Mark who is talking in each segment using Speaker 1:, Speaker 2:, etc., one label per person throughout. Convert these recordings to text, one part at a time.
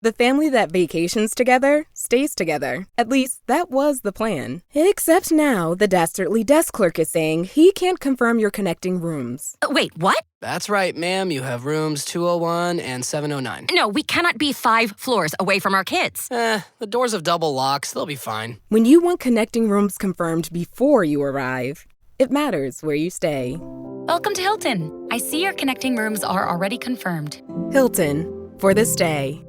Speaker 1: The family that vacations together stays together. At least, that was the plan. Except now, the dastardly desk clerk is saying he can't confirm your connecting rooms.
Speaker 2: Wait, what?
Speaker 3: That's right, ma'am. You have rooms 201 and 709.
Speaker 2: No, we cannot be 5 floors away from our kids.
Speaker 3: The doors have double locks. They'll be fine.
Speaker 1: When you want connecting rooms confirmed before you arrive, it matters where you stay.
Speaker 4: Welcome to Hilton. I see your connecting rooms are already confirmed.
Speaker 1: Hilton, for the stay.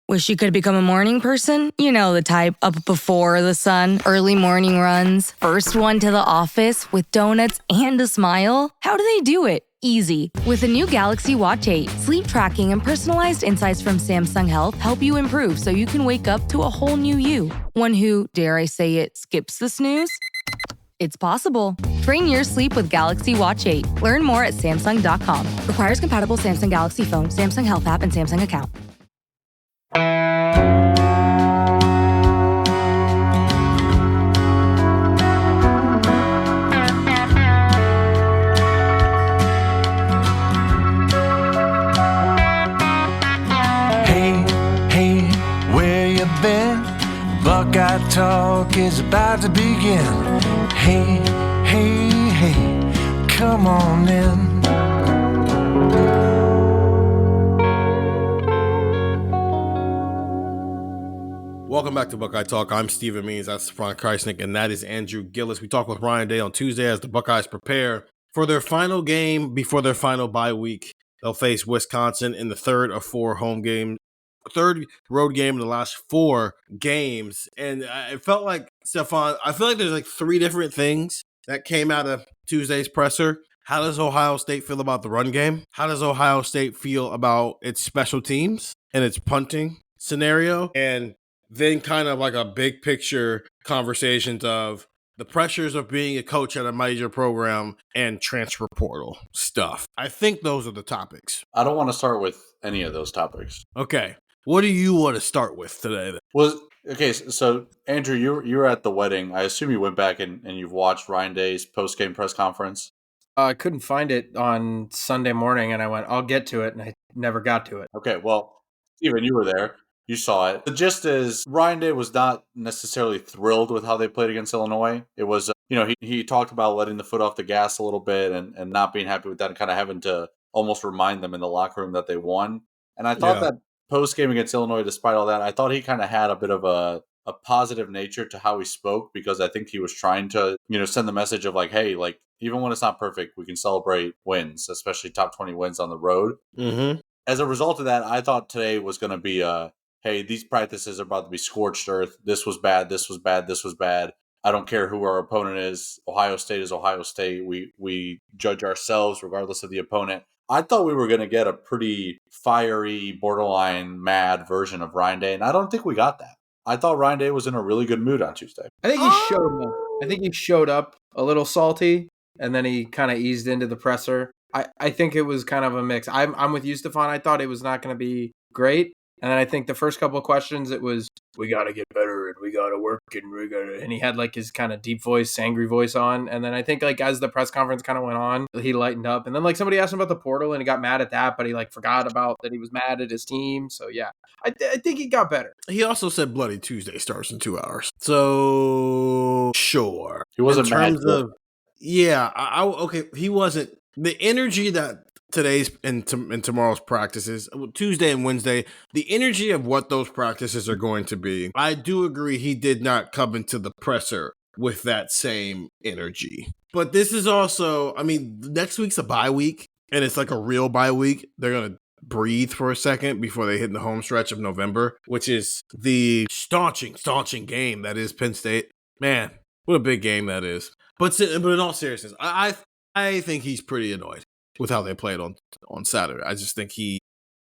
Speaker 5: Wish you could become a morning person? You know the type, up before the sun, early morning runs, first one to the office with donuts and a smile. How do they do it? Easy. With the new Galaxy Watch 8, sleep tracking and personalized insights from Samsung Health help you improve so you can wake up to a whole new you. One who, dare I say it, skips the snooze? It's possible. Train your sleep with Galaxy Watch 8. Learn more at Samsung.com. Requires compatible Samsung Galaxy phone, Samsung Health app, and Samsung account.
Speaker 6: Hey, where you been? Buckeye Talk is about to begin. Hey, come on in.
Speaker 7: Welcome back to Buckeye Talk. I'm Stephen Means. That's Stefan Krajisnik, and that is Andrew Gillis. We talk with Ryan Day on Tuesday as the Buckeyes prepare for their final game before their final bye week. They'll face Wisconsin in the third road game in the last 4 games. And it felt like, Stefan, I feel like there's like 3 different things that came out of Tuesday's presser. How does Ohio State feel about the run game? How does Ohio State feel about its special teams and its punting scenario? And then kind of like a big picture conversations of the pressures of being a coach at a major program and transfer portal stuff. I think those are the topics.
Speaker 8: I don't want to start with any of those topics.
Speaker 7: Okay. What do you want to start with today?
Speaker 8: So Andrew, you were at the wedding. I assume you went back and you've watched Ryan Day's post-game press conference.
Speaker 9: I couldn't find it on Sunday morning, and I went, I'll get to it, and I never got to it.
Speaker 8: Okay, well, Steven, you were there. You saw it. The gist is Ryan Day was not necessarily thrilled with how they played against Illinois. It was, he talked about letting the foot off the gas a little bit and not being happy with that and kind of having to almost remind them in the locker room that they won. And I thought that post-game against Illinois, despite all that, I thought he kind of had a bit of a positive nature to how he spoke, because I think he was trying to, send the message of like, hey, like, even when it's not perfect, we can celebrate wins, especially top 20 wins on the road.
Speaker 7: Mm-hmm.
Speaker 8: As a result of that, I thought today was going to be hey, these practices are about to be scorched earth. This was bad. This was bad. This was bad. I don't care who our opponent is. Ohio State is Ohio State. We judge ourselves regardless of the opponent. I thought we were going to get a pretty fiery, borderline mad version of Ryan Day, and I don't think we got that. I thought Ryan Day was in a really good mood on Tuesday.
Speaker 9: I think he showed up a little salty, and then he kind of eased into the presser. I think it was kind of a mix. I'm with you, Stefan. I thought it was not going to be great. And then I think the first couple of questions, it was, we got to get better and we got to work and he had like his kind of deep voice, angry voice on. And then I think like as the press conference kind of went on, he lightened up. And then like somebody asked him about the portal and he got mad at that, but he like forgot about that he was mad at his team. So yeah, I think he got better.
Speaker 7: He also said Bloody Tuesday starts in 2 hours. So sure.
Speaker 8: He wasn't mad.
Speaker 7: Okay. He wasn't. The energy that today's and tomorrow's practices, Tuesday and Wednesday, the energy of what those practices are going to be, I do agree he did not come into the presser with that same energy. But this is also, next week's a bye week, and it's like a real bye week. They're going to breathe for a second before they hit the home stretch of November, which is the staunching game that is Penn State. Man, what a big game that is. But in all seriousness, I think he's pretty annoyed with how they played on Saturday. I just think he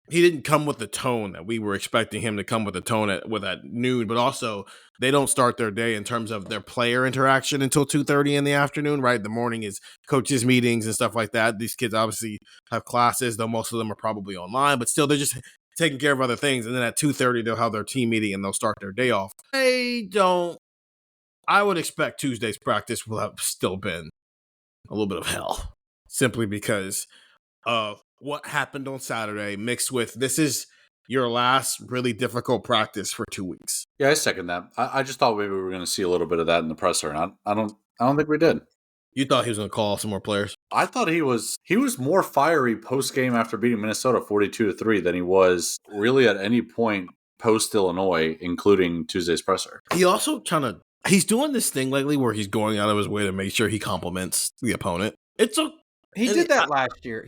Speaker 7: didn't come with the tone that we were expecting him to come with, the tone at noon. But also, they don't start their day in terms of their player interaction until 2:30 in the afternoon, right? The morning is coaches' meetings and stuff like that. These kids obviously have classes, though most of them are probably online. But still, they're just taking care of other things. And then at 2:30, they'll have their team meeting and they'll start their day off. I would expect Tuesday's practice will have still been a little bit of hell, simply because of what happened on Saturday, mixed with this is your last really difficult practice for 2 weeks.
Speaker 8: Yeah, I second that. I just thought maybe we were going to see a little bit of that in the presser, and I don't think we did.
Speaker 7: You thought he was going to call some more players?
Speaker 8: I thought he was more fiery post game after beating Minnesota 42-3 than he was really at any point post Illinois, including Tuesday's presser.
Speaker 7: He also he's doing this thing lately where he's going out of his way to make sure he compliments the opponent.
Speaker 9: He did that last year.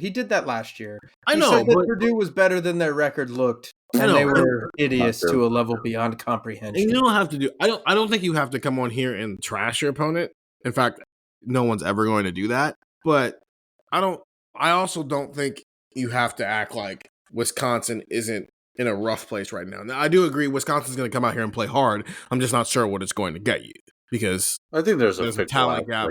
Speaker 7: I
Speaker 9: He
Speaker 7: know,
Speaker 9: said that
Speaker 7: but
Speaker 9: Purdue was better than their record looked, and they were idiots to a level beyond comprehension.
Speaker 7: And you don't have to do. I don't think you have to come on here and trash your opponent. In fact, no one's ever going to do that. But I also don't think you have to act like Wisconsin isn't in a rough place right now. Now, I do agree Wisconsin's going to come out here and play hard. I'm just not sure what it's going to get you because
Speaker 8: I think there's a
Speaker 7: talent gap.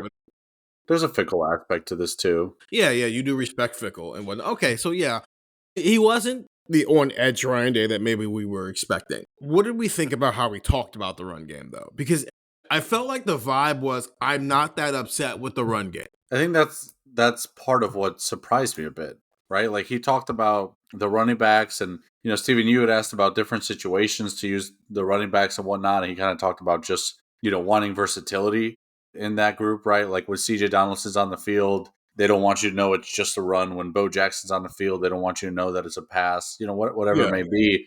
Speaker 8: There's a Fickle aspect to this too.
Speaker 7: Yeah, you do respect Fickle and whatnot. Okay, so yeah, he wasn't the on-edge Ryan Day that maybe we were expecting. What did we think about how we talked about the run game, though? Because I felt like the vibe was, I'm not that upset with the run game.
Speaker 8: I think that's part of what surprised me a bit, right? Like he talked about the running backs and, Steven, you had asked about different situations to use the running backs and whatnot, and he kind of talked about just, wanting versatility in that group, right? Like when CJ Donaldson's on the field, they don't want you to know it's just a run. When Bo Jackson's on the field, they don't want you to know that it's a pass, whatever it may be.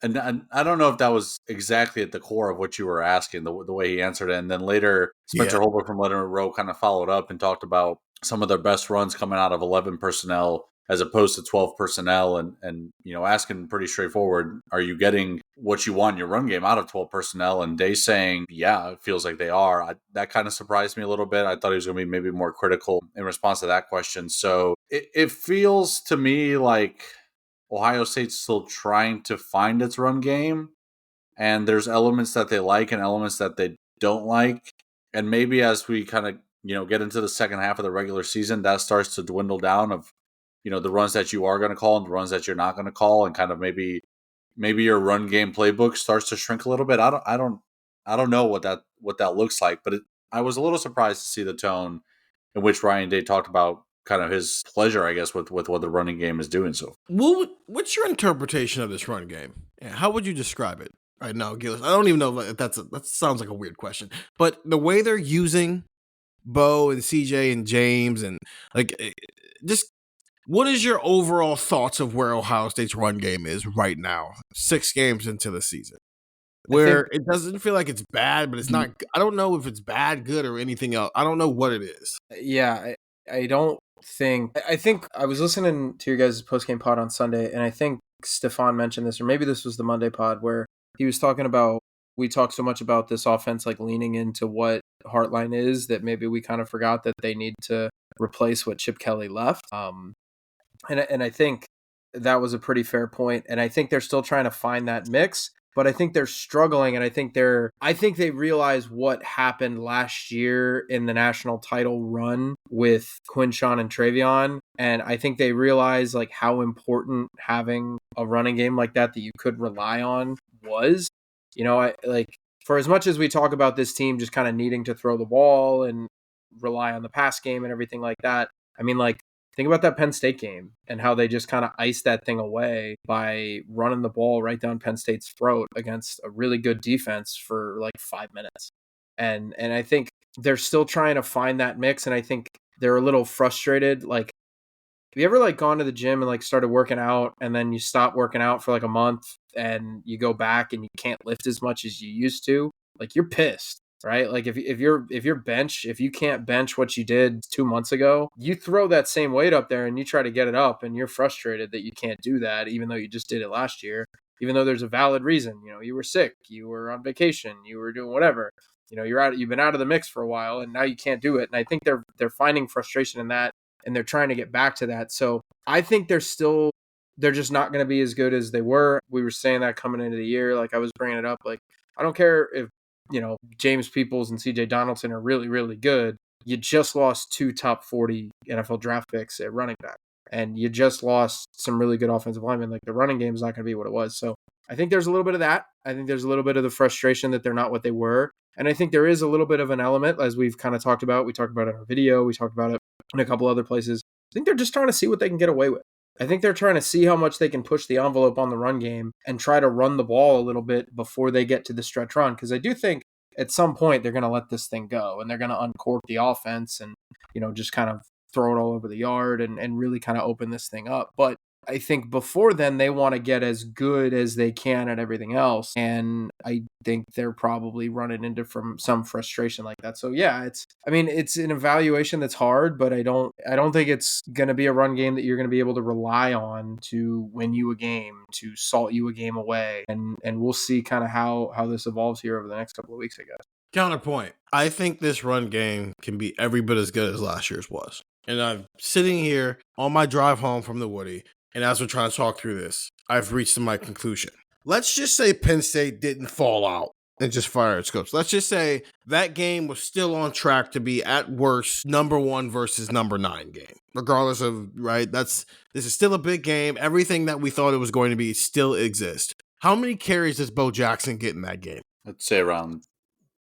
Speaker 8: And I don't know if that was exactly at the core of what you were asking, the way he answered it. And then later, Spencer Holbrook from Leonard Rowe kind of followed up and talked about some of their best runs coming out of 11 personnel as opposed to 12 personnel and asking pretty straightforward, are you getting what you want in your run game out of 12 personnel? And Day saying, yeah, it feels like they are. That kind of surprised me a little bit. I thought he was going to be maybe more critical in response to that question. So it feels to me like Ohio State's still trying to find its run game, and there's elements that they like and elements that they don't like. And maybe as we kind of, get into the second half of the regular season, that starts to dwindle down of, the runs that you are going to call and the runs that you're not going to call, and kind of maybe your run game playbook starts to shrink a little bit. I don't know what that looks like, but I was a little surprised to see the tone in which Ryan Day talked about kind of his pleasure, I guess, with what the running game is doing. So,
Speaker 7: what's your interpretation of this run game? How would you describe it right now, Gillis? I don't even know if that sounds like a weird question, but the way they're using Bo and CJ and James and just what is your overall thoughts of where Ohio State's run game is right now, 6 games into the season? Where it doesn't feel like it's bad, but it's not. I don't know if it's bad, good, or anything else. I don't know what it is.
Speaker 9: Yeah, I don't think. I think I was listening to your guys' post-game pod on Sunday, and I think Stefan mentioned this, or maybe this was the Monday pod, where he was talking about, we talked so much about this offense like leaning into what Heartline is that maybe we kind of forgot that they need to replace what Chip Kelly left. And I think that was a pretty fair point. And I think they're still trying to find that mix, but I think they're struggling. And I think they realize what happened last year in the national title run with Quinshawn and Travion. And I think they realize like how important having a running game like that you could rely on was. For as much as we talk about this team just kind of needing to throw the ball and rely on the pass game and everything like that, I mean, think about that Penn State game and how they just kind of iced that thing away by running the ball right down Penn State's throat against a really good defense for like 5 minutes. And I think they're still trying to find that mix. And I think they're a little frustrated. Like, have you ever gone to the gym and started working out and then you stop working out for a month and you go back and you can't lift as much as you used to? You're pissed. Right? If you can't bench what you did 2 months ago, you throw that same weight up there and you try to get it up and you're frustrated that you can't do that, even though you just did it last year, even though there's a valid reason. You were sick, you were on vacation, you were doing whatever, you've been out of the mix for a while and now you can't do it. And I think they're finding frustration in that and they're trying to get back to that. So I think they're just not going to be as good as they were. We were saying that coming into the year, I was bringing it up, I don't care if James Peoples and CJ Donaldson are really, really good. You just lost 2 top 40 NFL draft picks at running back. And you just lost some really good offensive linemen. The running game is not going to be what it was. So I think there's a little bit of that. I think there's a little bit of the frustration that they're not what they were. And I think there is a little bit of an element, as we've kind of talked about. We talked about it in our video. We talked about it in a couple other places. I think they're just trying to see what they can get away with. I think they're trying to see how much they can push the envelope on the run game and try to run the ball a little bit before they get to the stretch run. Because I do think at some point they're going to let this thing go and they're going to uncork the offense and, just kind of throw it all over the yard and really kind of open this thing up. But I think before then they want to get as good as they can at everything else. And I think they're probably running into some frustration like that. So yeah, it's an evaluation that's hard, but I don't think it's going to be a run game that you're going to be able to rely on to win you a game, to salt you a game away. And we'll see kind of how this evolves here over the next couple of weeks, I guess.
Speaker 7: Counterpoint. I think this run game can be every bit as good as last year's was. And I'm sitting here on my drive home from the Woody, and as we're trying to talk through this, I've reached my conclusion. Let's just say Penn State didn't fall out and just fire its coach. Let's just say that game was still on track to be, at worst, number 1 versus number 9 game. Regardless of, right, this is still a big game. Everything that we thought it was going to be still exists. How many carries does Bo Jackson get in that game?
Speaker 8: I'd say around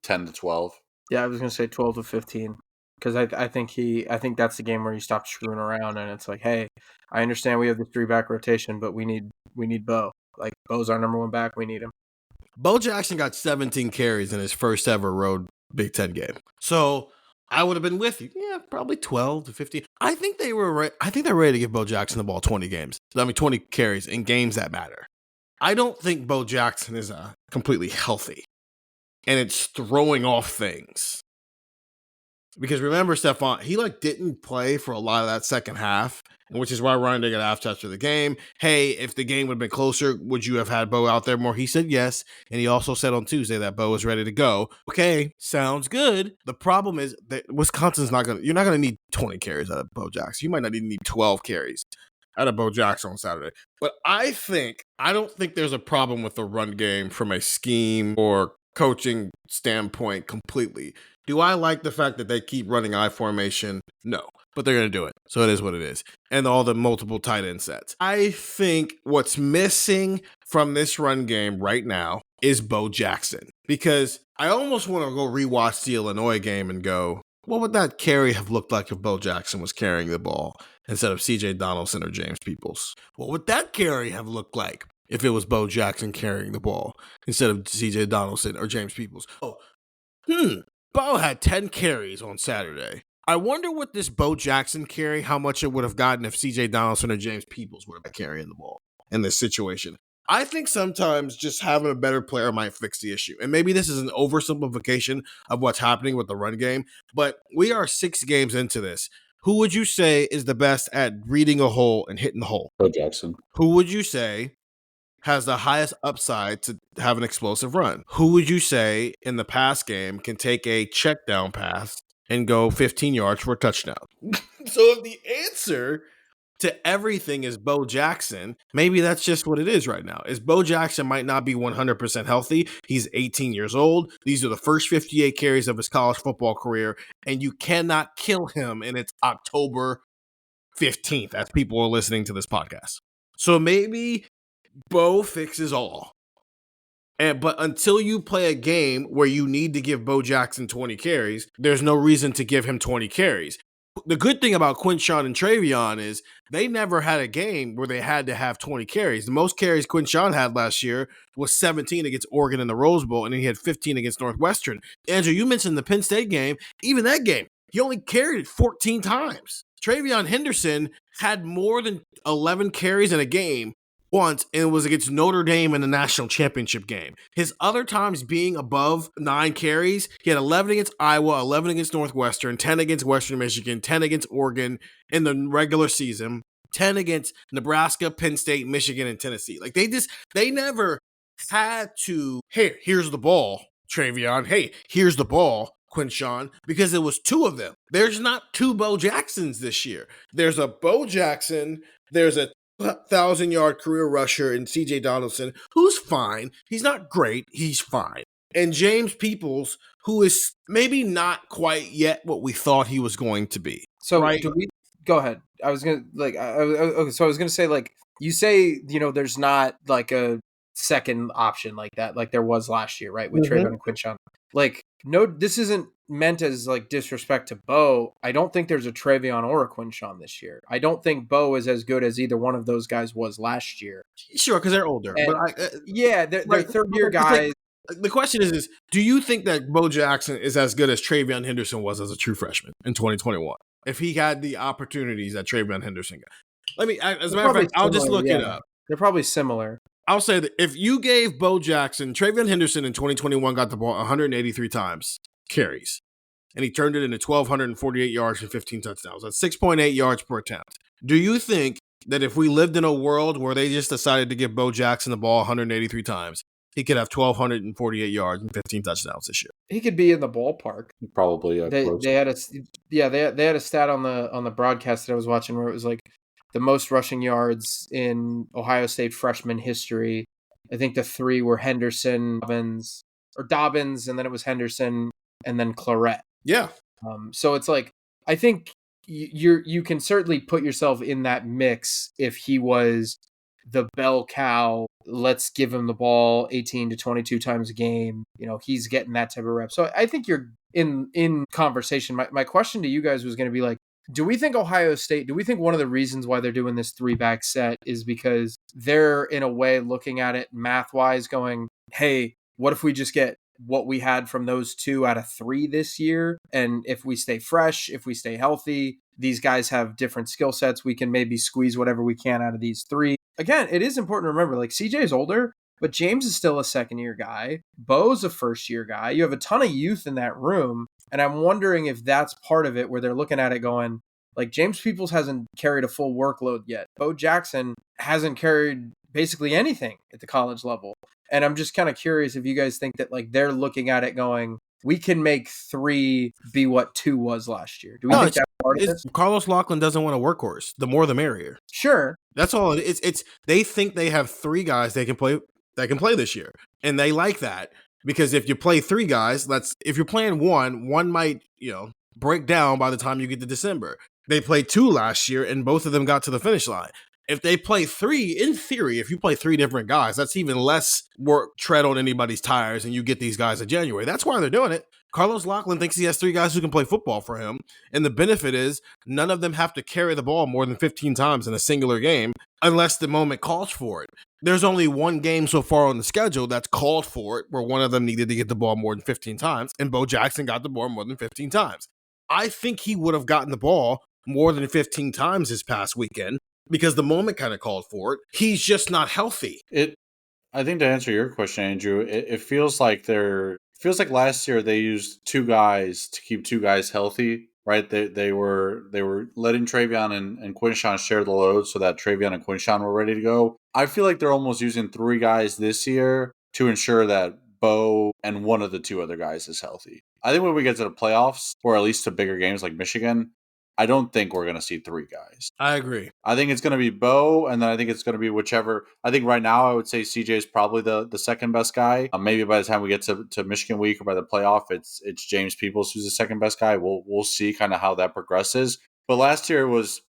Speaker 8: 10 to 12.
Speaker 9: Yeah, I was going to say 12 to 15. Because I think that's the game where you stop screwing around and it's like, hey, I understand we have the 3-back rotation, but we need Bo. Like, Bo's our number 1 back. We need him.
Speaker 7: Bo Jackson got 17 carries in his first ever road Big Ten game. So I would have been with you. Yeah, probably 12 to 15. I think they were right. I think they're ready to give Bo Jackson the ball 20 carries in games that matter. I don't think Bo Jackson is completely healthy. And it's throwing off things. Because remember, Stefan, he didn't play for a lot of that second half, which is why Ryan got asked after the game, hey, if the game would have been closer, would you have had Bo out there more? He said yes, and he also said on Tuesday that Bo was ready to go. Okay, sounds good. The problem is that Wisconsin's you're not going to need 20 carries out of Bo Jackson. You might not even need 12 carries out of Bo Jackson on Saturday. But I don't think there's a problem with the run game from a scheme or coaching standpoint completely. Do I like the fact that they keep running I formation? No, but they're going to do it. So it is what it is. And all the multiple tight end sets. I think what's missing from this run game right now is Bo Jackson. Because I almost want to go rewatch the Illinois game and go, what would that carry have looked like if Bo Jackson was carrying the ball instead of CJ Donaldson or James Peoples? What would that carry have looked like if it was Bo Jackson carrying the ball instead of CJ Donaldson or James Peoples? Bo had 10 carries on Saturday. I wonder what this Bo Jackson carry, how much it would have gotten if CJ Donaldson or James Peoples would have been carrying the ball in this situation. I think sometimes just having a better player might fix the issue. And maybe this is an oversimplification of what's happening with the run game, but we are 6 games into this. Who would you say is the best at reading a hole and hitting the hole?
Speaker 8: Bo Jackson.
Speaker 7: Who would you say has the highest upside to have an explosive run? Who would you say in the pass game can take a check down pass and go 15 yards for a touchdown? So if the answer to everything is Bo Jackson, maybe that's just what it is right now. Is Bo Jackson might not be 100% healthy. He's 18 years old. These are the first 58 carries of his college football career, and you cannot kill him, and it's October 15th as people are listening to this podcast. So maybe Bo fixes all. But until you play a game where you need to give Bo Jackson 20 carries, there's no reason to give him 20 carries. The good thing about Quinshon and Travion is they never had a game where they had to have 20 carries. The most carries Quinshon had last year was 17 against Oregon in the Rose Bowl, and then he had 15 against Northwestern. Andrew, you mentioned the Penn State game. Even that game, he only carried it 14 times. Travion Henderson had more than 11 carries in a game once, and it was against Notre Dame in the national championship game. His other times being above 9 carries, he had 11 against Iowa, 11 against Northwestern, 10 against Western Michigan, 10 against Oregon in the regular season, 10 against Nebraska, Penn State, Michigan, and Tennessee. Like they never had to, hey, here's the ball, Travion. Hey, here's the ball, Quinshon, because it was 2 of them. There's not 2 Bo Jacksons this year. There's a Bo Jackson, there's a 1,000-yard career rusher in CJ Donaldson, who's fine. He's not great. He's fine. And James Peoples, who is maybe not quite yet what we thought he was going to be.
Speaker 9: So
Speaker 7: right?
Speaker 9: Go ahead. I was going to say, you say, there's not a second option like that, like there was last year, right? With Travion and Quinshon. No, this isn't meant as like disrespect to Bo, I don't think there's a Travion or a Quinshawn this year. I don't think Bo is as good as either one of those guys was last year.
Speaker 7: Sure, because they're older.
Speaker 9: And
Speaker 7: but
Speaker 9: they're third-year guys.
Speaker 7: The question is, do you think that Bo Jackson is as good as Travion Henderson was as a true freshman in 2021? If he had the opportunities that Travion Henderson got. As a matter of fact, I'll just look it up.
Speaker 9: They're probably similar.
Speaker 7: I'll say that if you gave Bo Jackson, Travion Henderson in 2021 got the ball 183 times, carries, and he turned it into 1,248 yards and 15 touchdowns. That's 6.8 yards per attempt. Do you think that if we lived in a world where they just decided to give Bo Jackson the ball 183 times, he could have 1,248 yards and 15 touchdowns this year?
Speaker 9: He could be in the ballpark.
Speaker 8: Probably.
Speaker 9: They had a stat on the broadcast that I was watching where it was like the most rushing yards in Ohio State freshman history. I think the three were Henderson, Dobbins, and then it was Henderson, and then Claret.
Speaker 7: Yeah.
Speaker 9: So it's like, I think you can certainly put yourself in that mix if he was the bell cow. Let's give him the ball 18 to 22 times a game. He's getting that type of rep. So I think you're in conversation. My question to you guys was going to be like, do we think one of the reasons why they're doing this 3-back set is because they're in a way looking at it math-wise going, hey, what if we just get what we had from those 2 out of 3 this year? And if we stay fresh, if we stay healthy, these guys have different skill sets. We can maybe squeeze whatever we can out of these 3. Again, it is important to remember, like, CJ is older, but James is still a second-year guy. Bo's a first-year guy. You have a ton of youth in that room. And I'm wondering if that's part of it where they're looking at it going, like, James Peoples hasn't carried a full workload yet. Bo Jackson hasn't carried basically anything at the college level. And I'm just kind of curious if you guys think that, like, they're looking at it going, we can make 3 be what 2 was last year. Do we think that's part of this?
Speaker 7: Carlos Lachlan doesn't want a workhorse. The more the merrier.
Speaker 9: Sure.
Speaker 7: That's all. It's they think they have 3 guys they can play this year. And they like that. Because if you play 3 guys, if you're playing one might, break down by the time you get to December. They played 2 last year, and both of them got to the finish line. If they play 3, in theory, if you play 3 different guys, that's even less work tread on anybody's tires, and you get these guys in January. That's why they're doing it. Carlos Lachlan thinks he has 3 guys who can play football for him, and the benefit is none of them have to carry the ball more than 15 times in a singular game unless the moment calls for it. There's only 1 game so far on the schedule that's called for it where one of them needed to get the ball more than 15 times, and Bo Jackson got the ball more than 15 times. I think he would have gotten the ball more than 15 times this past weekend because the moment kind of called for it. He's just not healthy.
Speaker 8: I think to answer your question, Andrew, it feels like last year they used 2 guys to keep 2 guys healthy, right? They were letting Travion and Quinshawn share the load so that Travion and Quinshawn were ready to go. I feel like they're almost using 3 guys this year to ensure that Bo and one of the 2 other guys is healthy. I think when we get to the playoffs, or at least to bigger games like Michigan, I don't think we're going to see 3 guys.
Speaker 7: I agree.
Speaker 8: I think it's going to be Bo, and then I think it's going to be whichever. I think right now I would say CJ is probably the second best guy. Maybe by the time we get to Michigan week or by the playoff, it's James Peoples who's the second best guy. We'll see kind of how that progresses. But last year was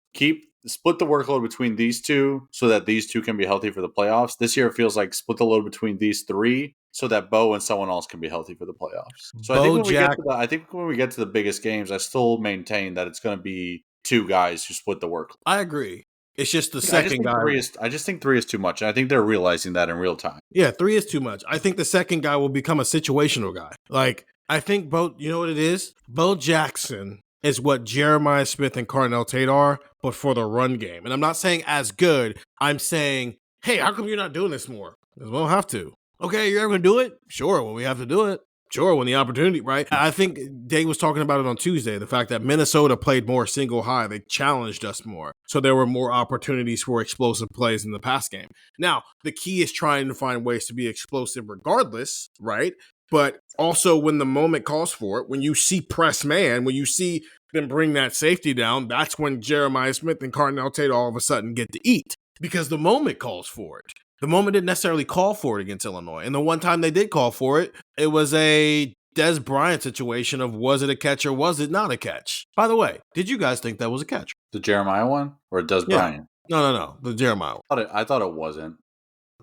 Speaker 8: split the workload between these 2 so that these 2 can be healthy for the playoffs. This year it feels like split the load between these 3 so that Bo and someone else can be healthy for the playoffs. So I think when we get to the biggest games, I still maintain that it's going to be 2 guys who split the work.
Speaker 7: I agree. It's just the second guy.
Speaker 8: I just think 3 is too much. And I think they're realizing that in real time.
Speaker 7: Yeah, 3 is too much. I think the second guy will become a situational guy. Like, I think you know what it is? Bo Jackson is what Jeremiah Smith and Carnell Tate are, but for the run game. And I'm not saying as good. I'm saying, hey, how come you're not doing this more? Because we don't have to. Okay, you're ever going to do it? Sure, when we have to do it. Sure, when the opportunity, right? I think Dave was talking about it on Tuesday, the fact that Minnesota played more single high. They challenged us more. So there were more opportunities for explosive plays in the pass game. Now, the key is trying to find ways to be explosive regardless, right? But also when the moment calls for it, when you see press man, when you see them bring that safety down, that's when Jeremiah Smith and Carnell Tate all of a sudden get to eat because the moment calls for it. The moment didn't necessarily call for it against Illinois. And the one time they did call for it, it was a Des Bryant situation of was it a catch or was it not a catch? By the way, did you guys think that was a catch?
Speaker 8: The Jeremiah one or Des Bryant?
Speaker 7: No. The Jeremiah one.
Speaker 8: I thought it wasn't.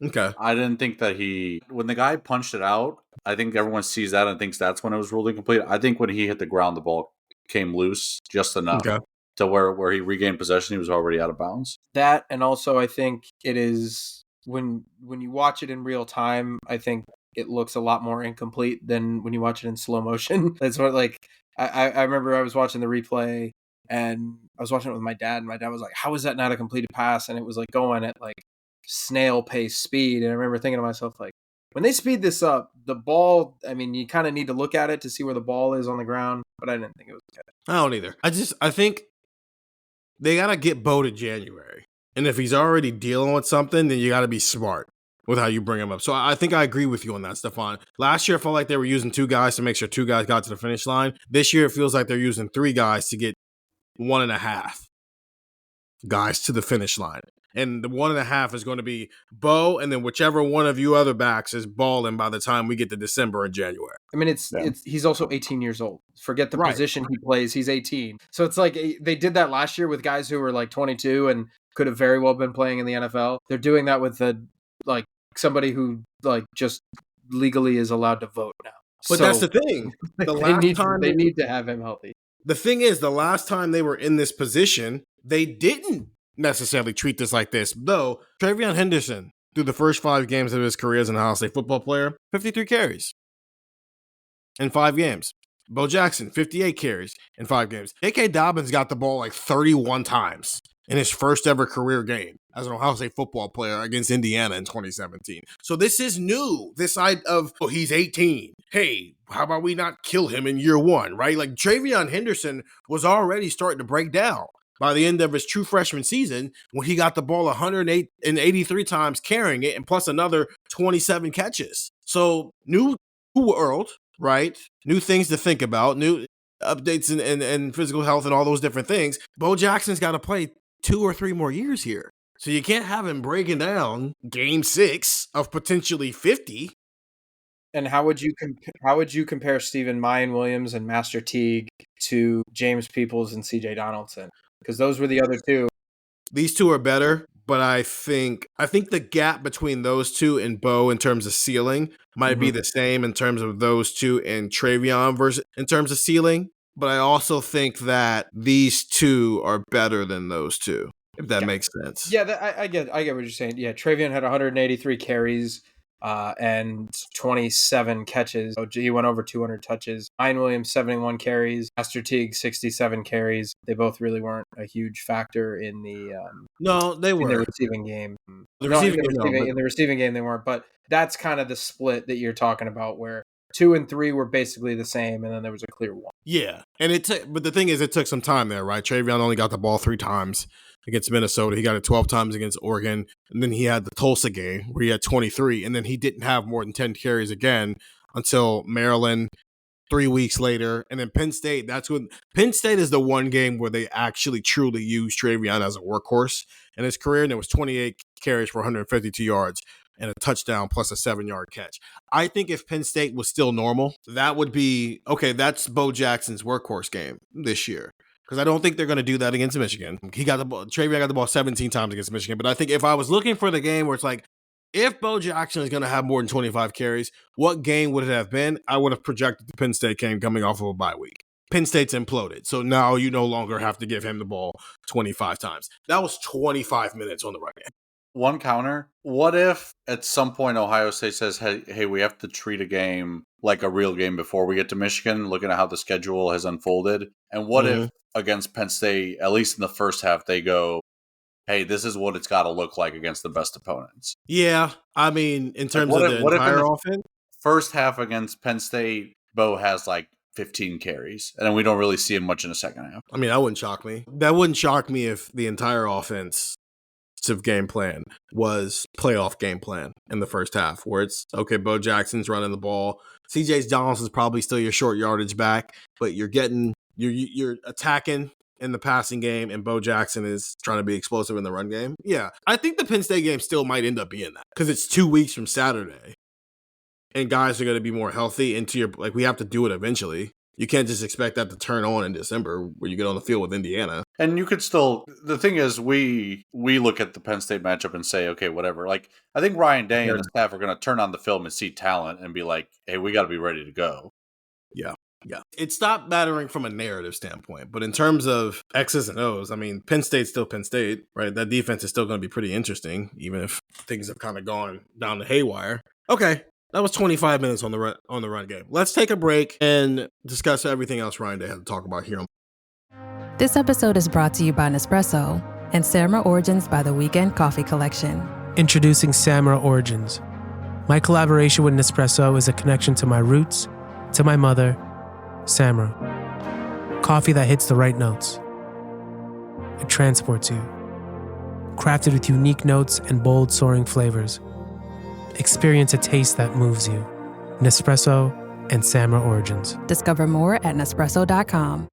Speaker 7: Okay.
Speaker 8: I didn't think that when the guy punched it out, I think everyone sees that and thinks that's when it was ruled incomplete. I think when he hit the ground, the ball came loose just enough to where he regained possession. He was already out of bounds.
Speaker 9: That, and also I think it is when you watch it in real time, I think it looks a lot more incomplete than when you watch it in slow motion. That's what, like, I remember I was watching the replay and I was watching it with my dad, and my dad was like, how is that not a completed pass? And it was like going at like snail pace speed. And I remember thinking to myself, like, when they speed this up, the ball, I mean, you kind of need to look at it to see where the ball is on the ground, but I didn't think it was good.
Speaker 7: I don't either. I think they got to get Bo to January. And if he's already dealing with something, then you got to be smart with how you bring him up. So I think I agree with you on that, Stefan. Last year, I felt like they were using 2 guys to make sure 2 guys got to the finish line. This year, it feels like they're using 3 guys to get 1.5 guys to the finish line. And the 1.5 is going to be Bo, and then whichever one of you other backs is balling by the time we get to December and January.
Speaker 9: I mean, it's he's also 18 years old. Forget the position he plays. He's 18. So it's like they did that last year with guys who were like 22 and could have very well been playing in the NFL. They're doing that with somebody who like just legally is allowed to vote now.
Speaker 7: But so, that's the thing.
Speaker 9: They need to have him healthy.
Speaker 7: The thing is, the last time they were in this position, they didn't necessarily treat this like this. Though, Travion Henderson, through the first 5 games of his career as an Ohio State football player, 53 carries in 5 games. Bo Jackson, 58 carries in 5 games. J.K. Dobbins got the ball like 31 times in his first ever career game as an Ohio State football player against Indiana in 2017. So this is new. This side of, he's 18. Hey, how about we not kill him in year 1, right? Like Travion Henderson was already starting to break down by the end of his true freshman season when he got the ball 183 times carrying it and plus another 27 catches. So new world, right? New things to think about, new updates and physical health and all those different things. Bo Jackson's got to play 2 or 3 more years here. So you can't have him breaking down game 6 of potentially 50.
Speaker 9: And how would you compare Stephen Mayan Williams and Master Teague to James Peoples and CJ Donaldson? Because those were the other 2.
Speaker 7: These 2 are better, but I think the gap between those 2 and Bo in terms of ceiling might be the same in terms of those 2 and Travion versus in terms of ceiling. But I also think that these 2 are better than those 2, if that makes sense.
Speaker 9: Yeah, I get what you're saying. Yeah, Travion had 183 carries and 27 catches. So he went over 200 touches. Mayan Williams, 71 carries. Master Teague, 67 carries. They both really weren't a huge factor in the
Speaker 7: they were
Speaker 9: in the receiving game. In the receiving game, they weren't. But that's kind of the split that you're talking about, where 2 and 3 were basically the same, and then there was a clear 1.
Speaker 7: Yeah, and but the thing is, it took some time there, right? Travion only got the ball 3 times against Minnesota. He got it 12 times against Oregon, and then he had the Tulsa game where he had 23, and then he didn't have more than 10 carries again until Maryland 3 weeks later, and then Penn State. Penn State is the one game where they actually truly used Travion as a workhorse in his career, and it was 28 carries for 152 yards and a touchdown plus a 7-yard catch. I think if Penn State was still normal, that would be, okay, that's Bo Jackson's workhorse game this year. Because I don't think they're going to do that against Michigan. Travion got the ball 17 times against Michigan. But I think if I was looking for the game where it's like, if Bo Jackson is going to have more than 25 carries, what game would it have been? I would have projected the Penn State game coming off of a bye week. Penn State's imploded. So now you no longer have to give him the ball 25 times. That was 25 minutes on the run game.
Speaker 8: One counter. What if at some point Ohio State says, hey, we have to treat a game like a real game before we get to Michigan, looking at how the schedule has unfolded? And what if against Penn State, at least in the first half, they go, hey, this is what it's got to look like against the best opponents?
Speaker 7: Yeah. I mean, in terms of the entire offense?
Speaker 8: First half against Penn State, Bo has like 15 carries, and then we don't really see him much in the second half.
Speaker 7: I mean, that wouldn't shock me. That wouldn't shock me if the entire offense game plan was playoff game plan in the first half, where it's, okay, Bo Jackson's running the ball. CJ Donaldson's probably still your short yardage back, but you're attacking in the passing game, and Bo Jackson is trying to be explosive in the run game. Yeah, I think the Penn State game still might end up being that because it's 2 weeks from Saturday, and guys are going to be more healthy. We have to do it eventually. You can't just expect that to turn on in December where you get on the field with Indiana.
Speaker 8: And you could still, the thing is, we look at the Penn State matchup and say, okay, whatever. Like, I think Ryan Day and the staff are going to turn on the film and see talent and be like, hey, we got to be ready to go.
Speaker 7: Yeah. Yeah. It stopped mattering from a narrative standpoint, but in terms of X's and O's, I mean, Penn State's still Penn State, right? That defense is still going to be pretty interesting, even if things have kind of gone down the haywire. Okay. That was 25 minutes on the run game. Let's take a break and discuss everything else Ryan Day had to talk about here.
Speaker 10: This episode is brought to you by Nespresso and Samra Origins by the Weekend Coffee Collection.
Speaker 11: Introducing Samra Origins. My collaboration with Nespresso is a connection to my roots, to my mother, Samra. Coffee that hits the right notes. It transports you. Crafted with unique notes and bold soaring flavors. Experience a taste that moves you. Nespresso and Samra Origins.
Speaker 10: Discover more at Nespresso.com.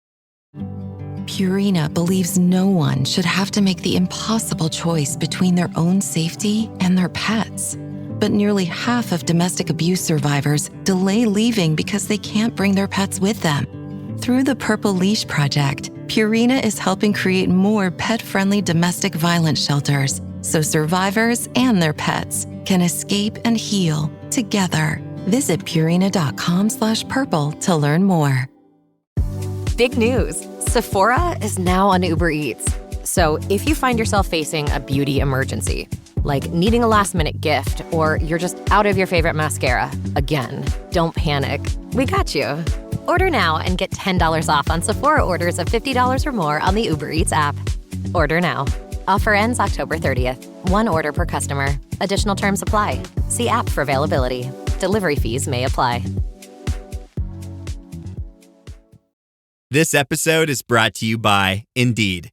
Speaker 12: Purina believes no one should have to make the impossible choice between their own safety and their pets. But nearly half of domestic abuse survivors delay leaving because they can't bring their pets with them. Through the Purple Leash Project, Purina is helping create more pet-friendly domestic violence shelters so survivors and their pets can escape and heal together. Visit Purina.com/purple to learn more.
Speaker 2: Big news. Sephora is now on Uber Eats. So if you find yourself facing a beauty emergency, like needing a last-minute gift, or you're just out of your favorite mascara, again, don't panic. We got you. Order now and get $10 off on Sephora orders of $50 or more on the Uber Eats app. Order now. Offer ends October 30th. One order per customer. Additional terms apply. See app for availability. Delivery fees may apply.
Speaker 13: This episode is brought to you by Indeed.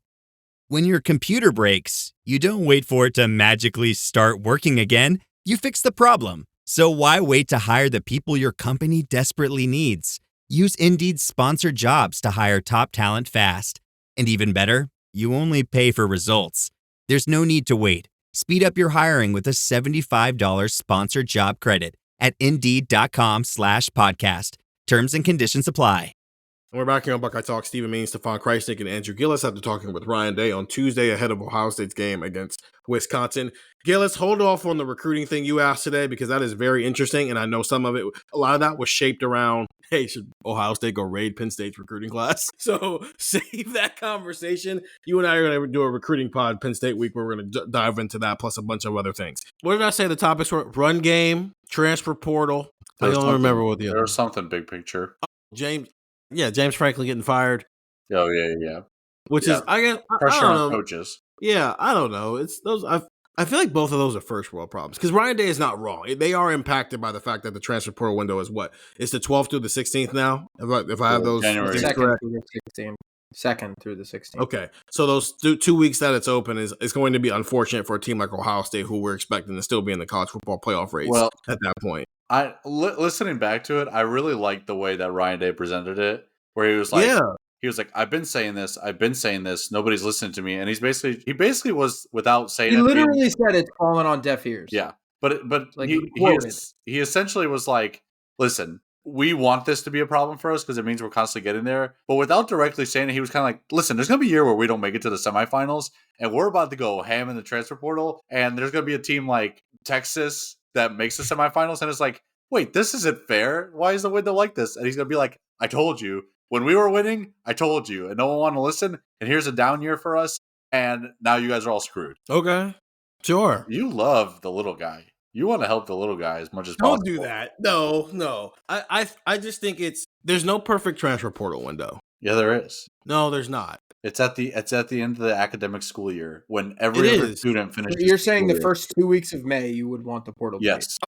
Speaker 13: When your computer breaks, you don't wait for it to magically start working again. You fix the problem. So why wait to hire the people your company desperately needs? Use Indeed's sponsored jobs to hire top talent fast. And even better, you only pay for results. There's no need to wait. Speed up your hiring with a $75 sponsored job credit at Indeed.com/podcast. Terms and conditions apply.
Speaker 7: We're back here on Buckeye Talk. Stephen Means, Stefan Krajisnik, and Andrew Gillis after talking with Ryan Day on Tuesday ahead of Ohio State's game against Wisconsin. Gillis, hold off on the recruiting thing you asked today because that is very interesting, and I know some of it, a lot of that was shaped around, hey, should Ohio State go raid Penn State's recruiting class? So save that conversation. You and I are going to do a recruiting pod Penn State week where we're going to dive into that plus a bunch of other things. What did I say the topics were? Run game, transfer portal. I don't remember what the other.
Speaker 8: There was something big picture.
Speaker 7: James Franklin getting fired.
Speaker 8: Oh, yeah.
Speaker 7: Which is, I guess,
Speaker 8: pressure
Speaker 7: I
Speaker 8: on
Speaker 7: don't know.
Speaker 8: coaches.
Speaker 7: Yeah, I don't know. It's those. I feel like both of those are first world problems because Ryan Day is not wrong. They are impacted by the fact that the transfer portal window is what? It's the 12th through the 16th now. If I have those
Speaker 8: January
Speaker 9: 2nd
Speaker 7: correct.
Speaker 9: through the 16th. 2nd through the 16th.
Speaker 7: Okay, so those 2 weeks that it's open is going to be unfortunate for a team like Ohio State, who we're expecting to still be in the college football playoff race at that point.
Speaker 8: Listening back to it, I really liked the way that Ryan Day presented it, where he was like, I've been saying this, nobody's listening to me, and he basically was, without saying
Speaker 9: he
Speaker 8: it,
Speaker 9: literally said it's falling on deaf ears.
Speaker 8: Yeah, but
Speaker 9: Like,
Speaker 8: he essentially was like, listen, we want this to be a problem for us because it means we're constantly getting there, but without directly saying it, he was kind of like, listen, there's gonna be a year where we don't make it to the semifinals, and we're about to go ham in the transfer portal, and there's gonna be a team like Texas that makes the semifinals, and it's like, wait, this isn't fair. Why is the window like this? And he's gonna be like, I told you. When we were winning, I told you, and no one wanted to listen, and here's a down year for us, and now you guys are all screwed.
Speaker 7: Okay, sure.
Speaker 8: You love the little guy. You want to help the little guy as much as possible.
Speaker 7: Don't do that. No. I just think there's no perfect transfer portal window.
Speaker 8: Yeah, there is.
Speaker 7: No, there's not.
Speaker 8: It's at the end of the academic school year when every other student finishes.
Speaker 9: You're saying the first 2 weeks of May you would want the portal?
Speaker 8: Yes.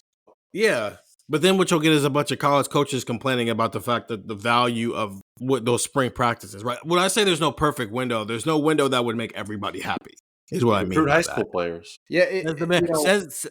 Speaker 7: Yeah. But then what you'll get is a bunch of college coaches complaining about the fact that the value of what those spring practices, right? When I say there's no perfect window, there's no window that would make everybody happy. Is what I mean.
Speaker 8: Recruit high school players.
Speaker 9: Yeah,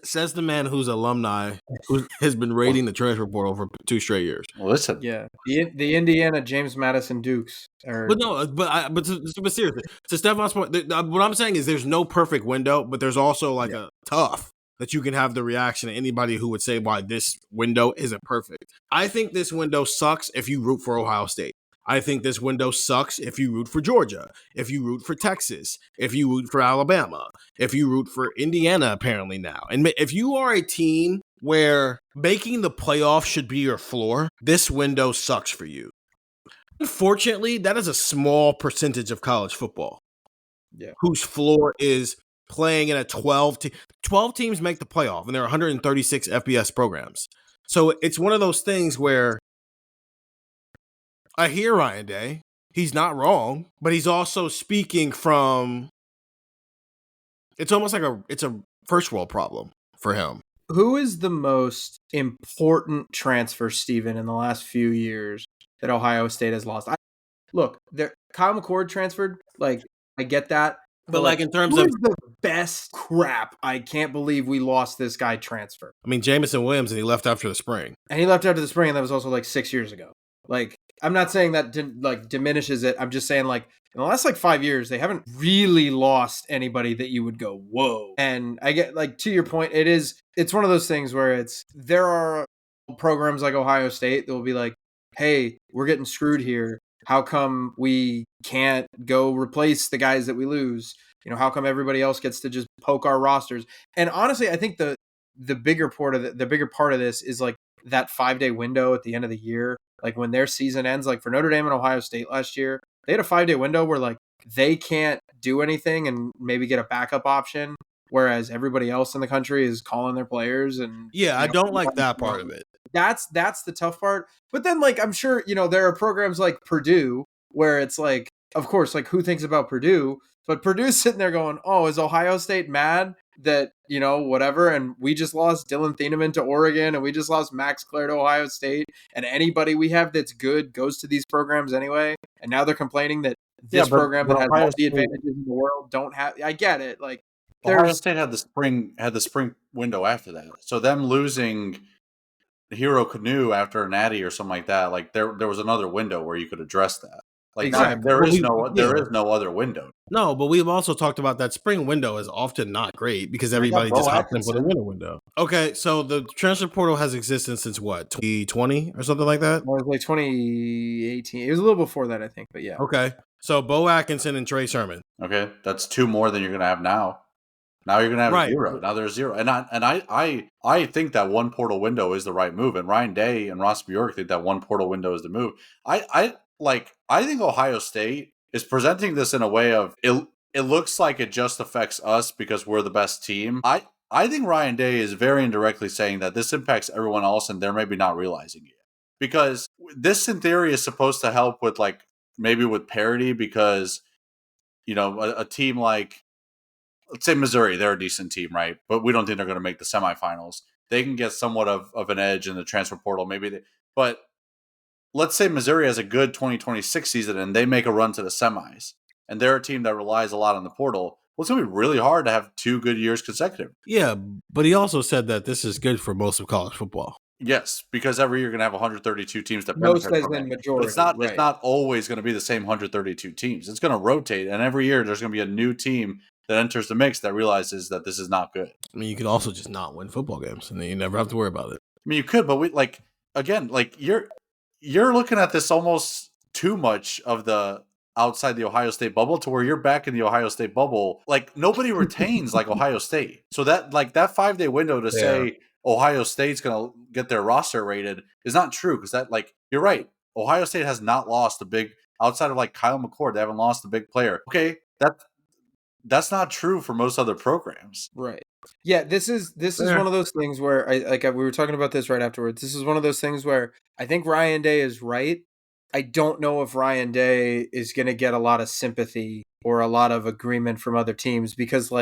Speaker 7: says the man who's alumni who has been raiding the transfer portal for 2 straight years.
Speaker 8: Well, listen,
Speaker 9: yeah, the Indiana James Madison Dukes.
Speaker 7: But seriously, to Stefan's point, what I'm saying is there's no perfect window, but there's also a tough. that you can have the reaction of anybody who would say why this window isn't perfect. I think this window sucks if you root for Ohio State. I think this window sucks if you root for Georgia, if you root for Texas, if you root for Alabama, if you root for Indiana apparently now. And if you are a team where making the playoffs should be your floor, this window sucks for you. Unfortunately, that is a small percentage of college football.
Speaker 9: Yeah.
Speaker 7: Whose floor is playing in a 12 teams make the playoff, and there are 136 FBS programs. So it's one of those things where I hear Ryan Day. He's not wrong, but he's also speaking from, it's almost like it's a first world problem for him.
Speaker 9: Who is the most important transfer, Steven, in the last few years that Ohio State has lost? Look, Kyle McCord transferred. Like, I get that.
Speaker 7: But like in terms
Speaker 9: who
Speaker 7: of
Speaker 9: is the best crap, I can't believe we lost this guy transfer.
Speaker 7: I mean, Jamison Williams, and he left after the spring.
Speaker 9: And he left after the spring, and that was also like 6 years ago. Like, I'm not saying that diminishes it. I'm just saying, like, in the last 5 years, they haven't really lost anybody that you would go, whoa. And I get, like, to your point, it's one of those things where there are programs like Ohio State that will be like, hey, we're getting screwed here. How come we can't go replace the guys that we lose? How come everybody else gets to just poke our rosters? And honestly, I think the bigger part of this is like that 5-day window at the end of the year. Like when their season ends, like for Notre Dame and Ohio State last year, they had a 5-day window where like they can't do anything and maybe get a backup option, whereas everybody else in the country is calling their players. And
Speaker 7: I don't like that part of it.
Speaker 9: That's the tough part. But then, like, I'm sure, there are programs like Purdue where it's like, of course, like, who thinks about Purdue? But Purdue's sitting there going, oh, is Ohio State mad that, whatever, and we just lost Dylan Thieneman to Oregon, and we just lost Max Clare to Ohio State, and anybody we have that's good goes to these programs anyway, and now they're complaining that this program that has all the advantages in the world don't have. I get it. Like,
Speaker 8: Ohio State had the spring window after that. So them losing Hero Canoe after a natty or something like that, like there was another window where you could address that. Like
Speaker 9: exactly.
Speaker 8: there is no other window.
Speaker 7: No, but we've also talked about that spring window is often not great because everybody just hopped in for the window. Okay, so the transfer portal has existed since what, 2020 or something like that?
Speaker 9: Well, it was like 2018. It was a little before that, I think, but yeah.
Speaker 7: Okay, so Bo Atkinson and Trey Sermon.
Speaker 8: Okay, that's 2 more than you're gonna have now. Now you're gonna have 0. Now there's 0, and I think that one portal window is the right move, and Ryan Day and Ross Bjork think that one portal window is the move. I think Ohio State is presenting this in a way of it looks like it just affects us because we're the best team. I think Ryan Day is very indirectly saying that this impacts everyone else, and they're maybe not realizing it because this in theory is supposed to help with maybe with parity because a team like, let's say Missouri, they're a decent team, right? But we don't think they're going to make the semifinals. They can get somewhat of an edge in the transfer portal, but let's say Missouri has a good 2026 season and they make a run to the semis, and they're a team that relies a lot on the portal. Well, it's going to be really hard to have 2 good years consecutive.
Speaker 7: Yeah, but he also said that this is good for most of college football.
Speaker 8: Yes, because every year you're going to have 132 teams that
Speaker 9: most as in majority.
Speaker 8: It's not always going to be the same 132 teams. It's going to rotate, and every year there's going to be a new team that enters the mix that realizes that this is not good.
Speaker 7: I mean, you could also just not win football games, and then you never have to worry about it.
Speaker 8: I mean, you could, but you're looking at this almost too much of the outside the Ohio State bubble to where you're back in the Ohio State bubble. Like nobody retains like Ohio State. So that 5-day window to say Ohio State's going to get their roster rated is not true because you're right. Ohio State has not lost a big outside of Kyle McCord. They haven't lost a big player. Okay, that's not true for most other programs.
Speaker 9: Right. Yeah, this is one of those things where we were talking about this right afterwards. This is one of those things where I think Ryan Day is right. I don't know if Ryan Day is going to get a lot of sympathy or a lot of agreement from other teams because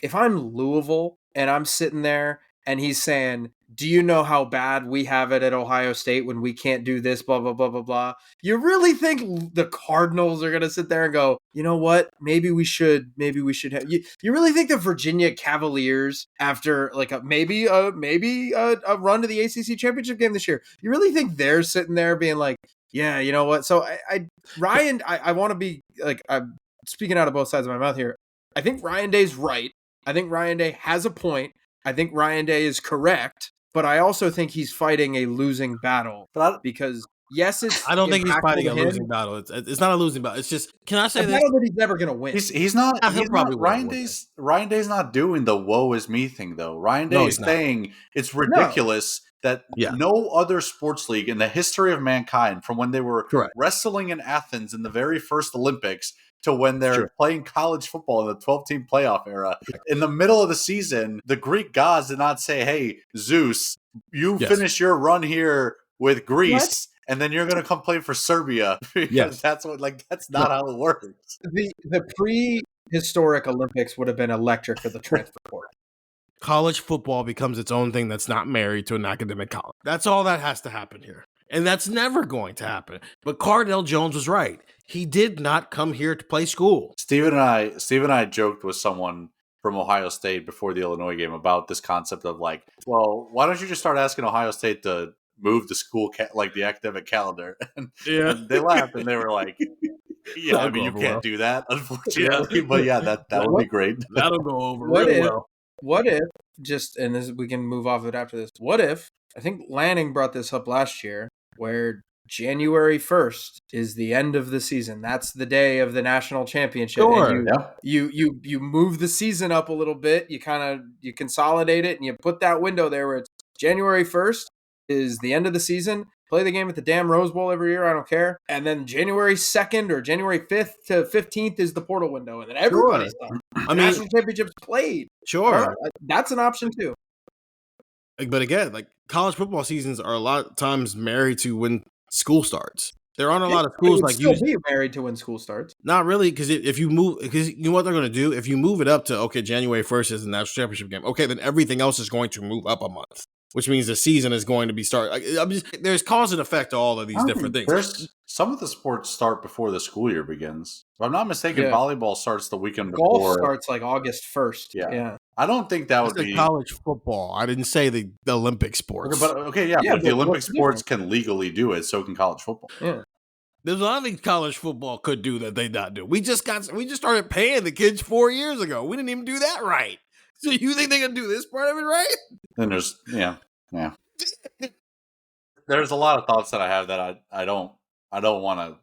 Speaker 9: if I'm Louisville and I'm sitting there and he's saying, do you know how bad we have it at Ohio State when we can't do this, blah, blah, blah, blah, blah. You really think the Cardinals are going to sit there and go, you know what? Maybe we should have, you really think the Virginia Cavaliers after maybe a run to the ACC championship game this year, you really think they're sitting there being like, yeah, you know what? So Ryan, I want to be I'm speaking out of both sides of my mouth here. I think Ryan Day's right. I think Ryan Day has a point. I think Ryan Day is correct, but I also think he's fighting a losing battle because yes, it's
Speaker 7: I don't think he's
Speaker 9: impactful
Speaker 7: fighting
Speaker 9: to
Speaker 7: a
Speaker 9: him.
Speaker 7: losing battle. It's not a losing battle. It's just, can I say
Speaker 9: A
Speaker 7: this?
Speaker 9: battle that he's never going to win.
Speaker 8: He's not.
Speaker 7: Yeah,
Speaker 8: He's
Speaker 7: probably
Speaker 8: not Ryan Day's not doing the "woe is me" thing though. Ryan Day is saying it's ridiculous that no other sports league in the history of mankind, from when they were wrestling in Athens in the very first Olympics to when they're playing college football in the 12-team playoff era, in the middle of the season, the Greek gods did not say, "Hey, Zeus, you finish your run here with Greece." And then you're going to come play for Serbia because that's not how it works.
Speaker 9: The prehistoric Olympics would have been electric for the transfer portal.
Speaker 7: College football becomes its own thing that's not married to an academic college. That's all that has to happen here. And that's never going to happen. But Cardell Jones was right. He did not come here to play school.
Speaker 8: Steve and I joked with someone from Ohio State before the Illinois game about this concept of like, well, why don't you just start asking Ohio State to move the school like the academic calendar? And they laughed and they were like, yeah, I mean, you can't do that, unfortunately. But that would be great.
Speaker 7: That'll go over
Speaker 9: What if just, and this, we can move off of it after this. What if, I think Lanning brought this up last year, where January 1st is the end of the season. That's the day of the national championship.
Speaker 7: Sure.
Speaker 9: And you move the season up a little bit. You consolidate it and you put that window there where it's January 1st is the end of the season. Play the game at the damn Rose Bowl every year. I don't care. And then January 2nd or January 5th to 15th is the portal window. And then everybody's done. National championships played.
Speaker 7: Sure.
Speaker 9: That's an option too.
Speaker 7: But again, like college football seasons are a lot of times married to when school starts. There aren't a lot of schools like
Speaker 9: you be married to when school starts.
Speaker 7: Not really, because if you move, because you know what they're going to do? If you move it up to, January 1st is the national championship game. Okay, then everything else is going to move up a month, which means the season is going to be there's cause and effect to all of these different things.
Speaker 8: Some of the sports start before the school year begins. If I'm not mistaken, volleyball starts the weekend
Speaker 9: before.
Speaker 8: Golf
Speaker 9: starts like August 1st.
Speaker 8: Yeah. I don't think that would be
Speaker 7: college football. I didn't say the Olympic sports.
Speaker 8: But but the Olympic sports can legally do it, so can college football.
Speaker 9: Yeah.
Speaker 7: There's a lot of things college football could do that they not do. We just started paying the kids 4 years ago. We didn't even do that right. So you think they're gonna do this part of it right?
Speaker 8: Then there's there's a lot of thoughts that I have that I don't want to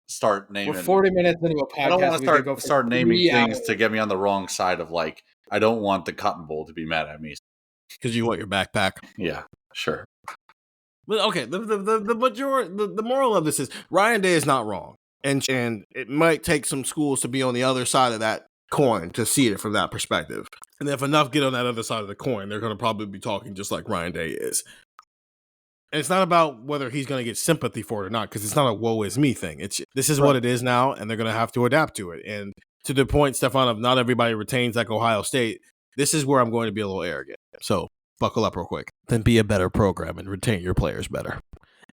Speaker 8: start naming.
Speaker 9: We're 40 minutes into a podcast.
Speaker 8: I don't want to start naming things to get me on the wrong side of like. I don't want the Cotton Bowl to be mad at me
Speaker 7: because you want your backpack.
Speaker 8: Yeah, sure.
Speaker 7: But okay, the moral of this is Ryan Day is not wrong, and it might take some schools to be on the other side of that coin to see it from that perspective. And if enough get on that other side of the coin, they're going to probably be talking just like Ryan Day is. And it's not about whether he's going to get sympathy for it or not, because it's not a woe is me thing. This is what it is now, and they're going to have to adapt to it. And to the point, Stefan, of not everybody retains like Ohio State, this is where I'm going to be a little arrogant. So buckle up real quick. Then be a better program and retain your players better.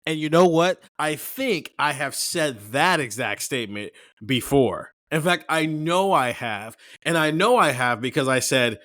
Speaker 7: And you know what? I think I have said that exact statement before. In fact, I know I have. And I know I have because I said,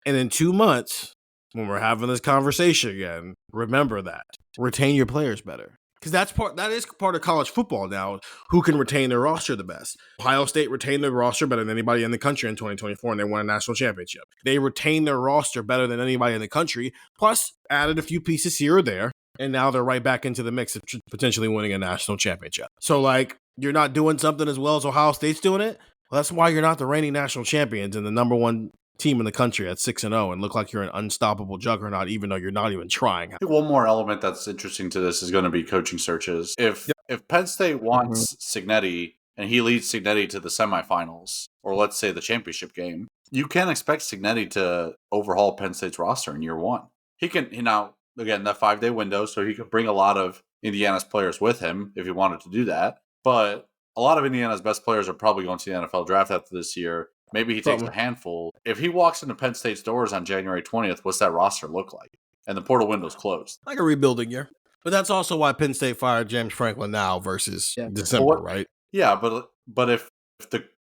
Speaker 7: and in 2 months, when we're having this conversation again, remember that. Retain your players better. Because that is part of college football now. Who can retain their roster the best? Ohio State retained their roster better than anybody in the country in 2024, and they won a national championship. They retained their roster better than anybody in the country, plus added a few pieces here or there, and now they're right back into the mix of potentially winning a national championship. So, like, you're not doing something as well as Ohio State's doing it? Well, that's why you're not the reigning national champions and the number one team in the country at 6-0 and look like you're an unstoppable juggernaut, even though you're not even trying.
Speaker 8: I think one more element that's interesting to this is going to be coaching searches. If Penn State wants Cignetti and he leads Cignetti to the semifinals, or let's say the championship game, you can't expect Cignetti to overhaul Penn State's roster in year one. He can, now, again, that 5-day window, so he could bring a lot of Indiana's players with him if he wanted to do that. But a lot of Indiana's best players are probably going to the NFL draft after this year. Maybe he takes a handful. If he walks into Penn State's doors on January 20th, what's that roster look like? And the portal window's closed.
Speaker 7: Like a rebuilding year. But that's also why Penn State fired James Franklin now versus December, right?
Speaker 8: Yeah, but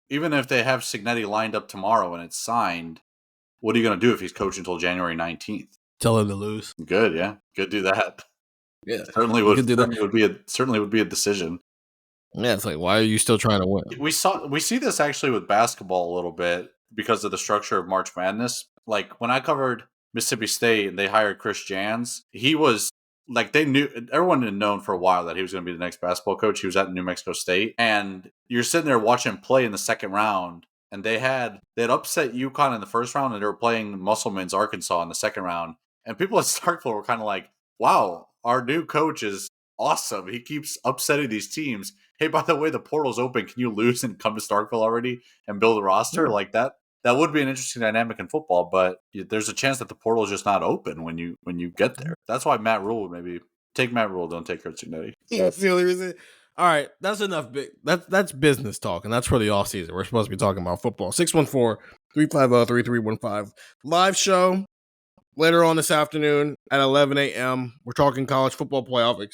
Speaker 8: even if they have Cignetti lined up tomorrow and it's signed, what are you going to do if he's coaching until January 19th?
Speaker 7: Tell him to lose.
Speaker 8: Good, yeah. Good, do that.
Speaker 7: Yeah,
Speaker 8: certainly would do that. Certainly would be a decision.
Speaker 7: Yeah, it's like, why are you still trying to win?
Speaker 8: We see this actually with basketball a little bit because of the structure of March Madness. like when I covered Mississippi State and they hired Chris Jans, he was like, everyone had known for a while that he was going to be the next basketball coach. He was at New Mexico State, and you're sitting there watching him play in the second round, and they had upset UConn in the first round, and they were playing Musselman's Arkansas in the second round, and people at Starkville were kind of like, wow, our new coach is awesome. He keeps upsetting these teams. Hey, by the way, the portal's open. Can you lose and come to Starkville already and build a roster?
Speaker 7: Yeah.
Speaker 8: Like that would be an interesting dynamic in football, but there's a chance that the portal is just not open when you get there. That's why Matt Rule would maybe take Matt Rule, don't take Kurt Cignetti.
Speaker 7: Yeah, that's the only reason. All right, that's enough. That's business talk, and that's for the offseason. We're supposed to be talking about football. 614-350-3315. Live show later on this afternoon at 11 a.m. We're talking college football playoff,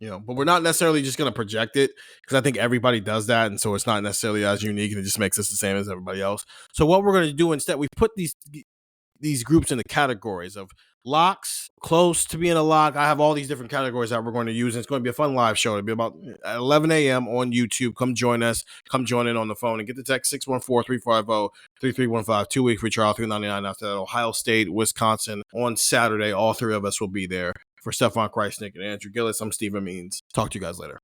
Speaker 7: but we're not necessarily just going to project it because I think everybody does that, and so it's not necessarily as unique, and it just makes us the same as everybody else. So what we're going to do instead, we put these groups into categories of locks, close to being a lock. I have all these different categories that we're going to use, and it's going to be a fun live show. It'll be about at 11 a.m. on YouTube. Come join us. Come join in on the phone and get the text 614-350-3315. 2-week free trial, $3.99 after that. Ohio State, Wisconsin on Saturday. All three of us will be there. For Stefan Krajisnik and Andrew Gillis, I'm Stephen Means. Talk to you guys later.